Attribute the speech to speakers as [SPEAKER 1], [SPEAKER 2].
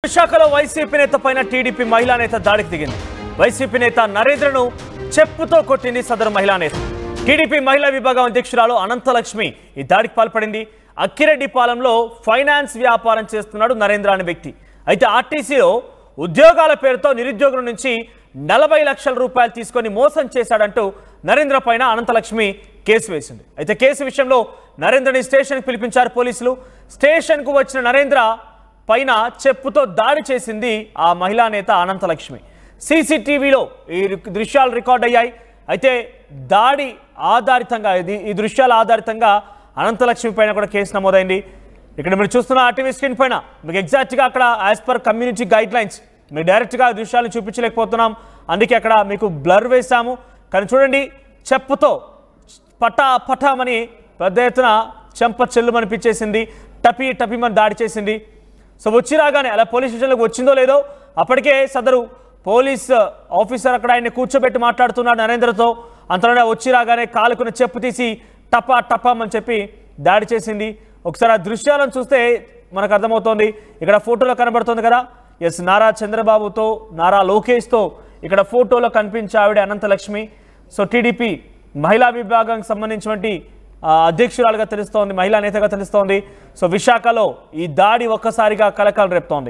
[SPEAKER 1] విశాఖలో వైసీపీ నేత పైన టీడీపీ మహిళా నేత దాడికి దిగింది. వైసీపీ నేత నరేంద్రను చెప్పుతో కొట్టింది సదరు మహిళా నేత. టీడీపీ మహిళా విభాగం అధ్యక్షురాలు అనంతలక్ష్మి ఈ దాడికి పాల్పడింది. అక్కిరెడ్డిపాలెంలో ఫైనాన్స్ వ్యాపారం చేస్తున్నాడు నరేంద్ర అనే వ్యక్తి. అయితే ఆర్టీసీలో ఉద్యోగాల పేరుతో నిరుద్యోగుల నుంచి 40 లక్షల రూపాయలు తీసుకొని మోసం చేశాడంటూ నరేంద్ర పైన అనంతలక్ష్మి కేసు వేసింది. అయితే కేసు విషయంలో నరేంద్రని స్టేషన్కి పిలిపించారు పోలీసులు. స్టేషన్కు వచ్చిన నరేంద్ర పైన చెప్పుతో దాడి చేసింది ఆ మహిళా నేత అనంతలక్ష్మి. సీసీటీవీలో ఈ దృశ్యాలు రికార్డ్ అయ్యాయి. అయితే దాడి ఆధారితంగా ఈ దృశ్యాల ఆధారితంగా అనంతలక్ష్మి పైన కూడా కేసు నమోదైంది. ఇక్కడ మీరు చూస్తున్న ఆర్టీవీ స్క్రీన్ పైన మీకు ఎగ్జాక్ట్గా అక్కడ as per community guide lines మీకు డైరెక్ట్గా దృశ్యాలను చూపించలేకపోతున్నాం, అందుకే అక్కడ మీకు బ్లర్ వేసాము. కానీ చూడండి, చెప్పుతో పటామని పెద్ద ఎత్తున చెంప చెల్లుమనిపించేసింది, టపిమని దాడి చేసింది. సో వచ్చి రాగానే అలా పోలీస్ స్టేషన్లోకి వచ్చిందో లేదో అప్పటికే సదరు పోలీస్ ఆఫీసర్ అక్కడ ఆయన్ని కూర్చోబెట్టి మాట్లాడుతున్నాడు నరేంద్రతో. అంతలోనే వచ్చి రాగానే కాలుకున్న చెప్పు తీసి టపామని చెప్పి దాడి చేసింది. ఒకసారి ఆ దృశ్యాలను చూస్తే మనకు అర్థమవుతోంది. ఇక్కడ ఫోటోలో కనబడుతుంది కదా, ఎస్ నారా చంద్రబాబుతో నారా లోకేష్తో ఇక్కడ ఫోటోలో కనిపించే ఆవిడ అనంతలక్ష్మి. సో టీడీపీ మహిళా విభాగానికి సంబంధించినటువంటి అధ్యక్షురాలుగా తెలుస్తోంది, మహిళా నేతగా తెలుస్తోంది. సో విశాఖలో ఈ దాడి ఒక్కసారిగా కలకలం రేపుతోంది.